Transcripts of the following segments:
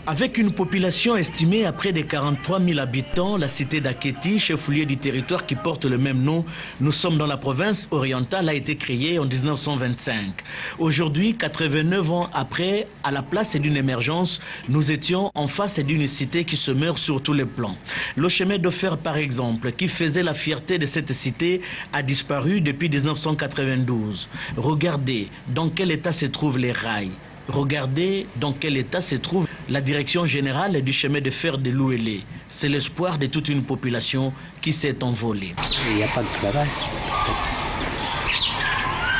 Avec une population estimée à près de 43 000 habitants, la cité d'Akéti, chef-lieu du territoire qui porte le même nom, nous sommes dans la province orientale, a été créée en 1925. Aujourd'hui, 89 ans après, à la place d'une émergence, nous étions en face d'une cité qui se meurt sur tous les plans. Le chemin de fer, par exemple, qui faisait la fierté de cette cité, a disparu depuis 1992. Regardez dans quel état se trouvent les rails. Regardez dans quel état se trouve la direction générale du chemin de fer de Louélé. C'est l'espoir de toute une population qui s'est envolée. Il n'y a pas de travail.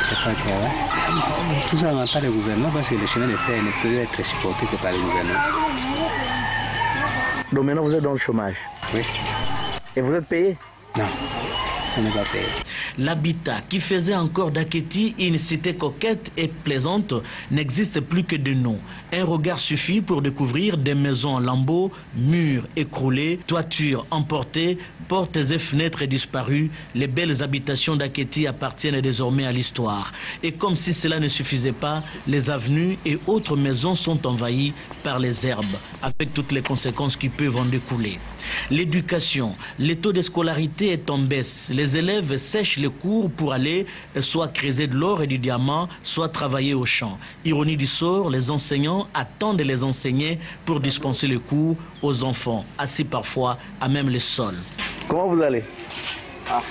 Il n'y a pas de travail. Tout ça, on n'a pas le gouvernement parce que le chemin de fer ne peut être supporté que par le gouvernement. Donc maintenant vous êtes dans le chômage? Oui. Et vous êtes payé? Non. L'habitat qui faisait encore d'Akéti une cité coquette et plaisante n'existe plus que de nom. Un regard suffit pour découvrir des maisons en lambeaux, murs écroulés, toitures emportées, portes et fenêtres disparues. Les belles habitations d'Akéti appartiennent désormais à l'histoire. Et comme si cela ne suffisait pas, les avenues et autres maisons sont envahies par les herbes, avec toutes les conséquences qui peuvent en découler. L'éducation, le taux de scolarité est en baisse. Les élèves sèchent les cours pour aller soit creuser de l'or et du diamant, soit travailler au champ. Ironie du sort, les enseignants attendent les enseignants pour dispenser les cours aux enfants, assis parfois à même le sol. Comment vous allez? Ah,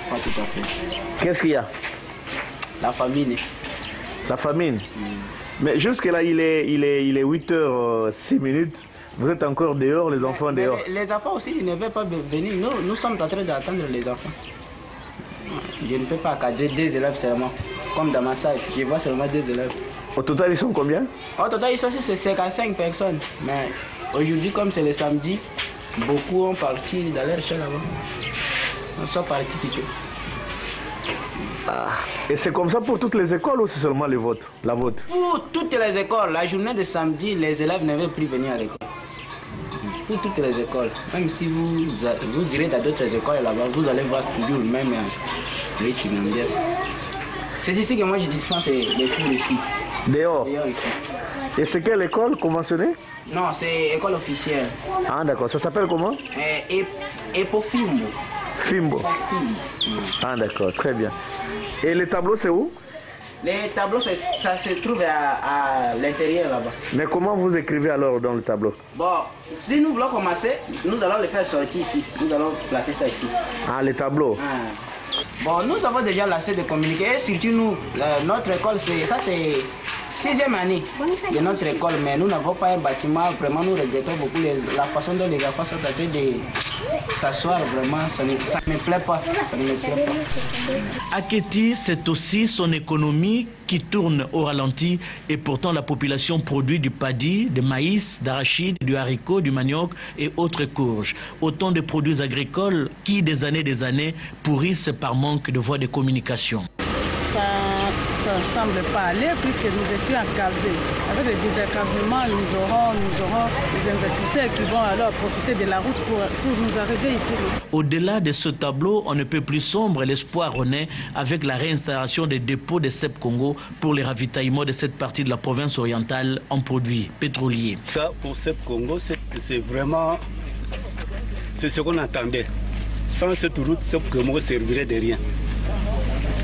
pas tout à fait. Qu'est-ce qu'il y a? La famine. La famine? Mais jusque là, il est 8h06. Vous êtes encore dehors, les enfants dehors? Les enfants aussi, ils ne veulent pas venir. Nous sommes en train d'attendre les enfants. Je ne peux pas cadrer 2 élèves seulement. Comme dans ma salle, je vois seulement 2 élèves. Au total, ils sont combien? Au total, ils sont 55 personnes. Mais aujourd'hui, comme c'est le samedi, beaucoup ont parti dans leur champ là-bas. On sont partis plutôt. Ah. Et c'est comme ça pour toutes les écoles ou c'est seulement la vôtre? Pour toutes les écoles, la journée de samedi, les élèves ne veulent plus venir à l'école. Pour toutes les écoles. Même si vous irez dans d'autres écoles là-bas, vous allez voir toujours le même rythme. C'est ici que moi je dispense les cours ici. Dehors Ici. Et c'est quelle école conventionnée? Non, c'est école officielle. Ah d'accord, ça s'appelle comment? Epofimbo. Fimbo. Ah d'accord, très bien. Et les tableaux c'est où? Les tableaux, ça se trouve à l'intérieur là-bas. Mais comment vous écrivez alors dans le tableau? Bon, si nous voulons commencer, nous allons le faire sortir ici. Nous allons placer ça ici. Ah, les tableaux. Ah. Bon, nous avons déjà lassé de communiquer. Surtout nous, notre école, c'est 6e année de notre école. Mais nous n'avons pas un bâtiment. Vraiment, nous regrettons beaucoup la façon dont les enfants sont en train de s'asseoir. Vraiment, ça ne me plaît pas. Ça ne me plaît pas. Akéti, c'est aussi son économie qui tourne au ralenti et pourtant la population produit du paddy, du maïs, d'arachide, du haricot, du manioc et autres courges. Autant de produits agricoles qui, des années, pourrissent par manque de voies de communication. Ça ne semble pas aller puisque nous étions encavés. Avec le désencavement, nous aurons des investisseurs qui vont alors profiter de la route pour nous arriver ici. Au-delà de ce tableau, on ne peut plus sombre, l'espoir renaît avec la réinstallation des dépôts de CEP Congo pour les ravitaillements de cette partie de la province orientale en produits pétroliers. Ça, pour CEP Congo, c'est vraiment ce qu'on attendait. Sans cette route, CEP Congo servirait de rien.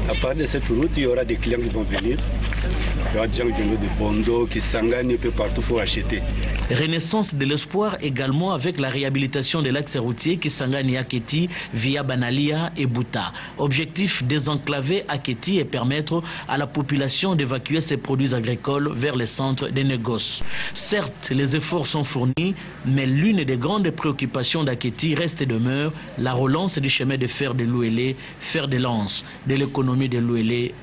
À part de cette route, il y aura des clients qui vont venir. Il y aura des gens qui viennent de Bondo, qui s'engagent un peu partout pour acheter. Renaissance de l'espoir également avec la réhabilitation de l'axe routier qui s'engage à Akéti via Banalia et Bouta. Objectif désenclaver Akéti et permettre à la population d'évacuer ses produits agricoles vers les centres de négoce. Certes, les efforts sont fournis, mais l'une des grandes préoccupations d'Akéti reste et demeure la relance du chemin de fer de Louélé, fer de lance de l'économie de Louélé.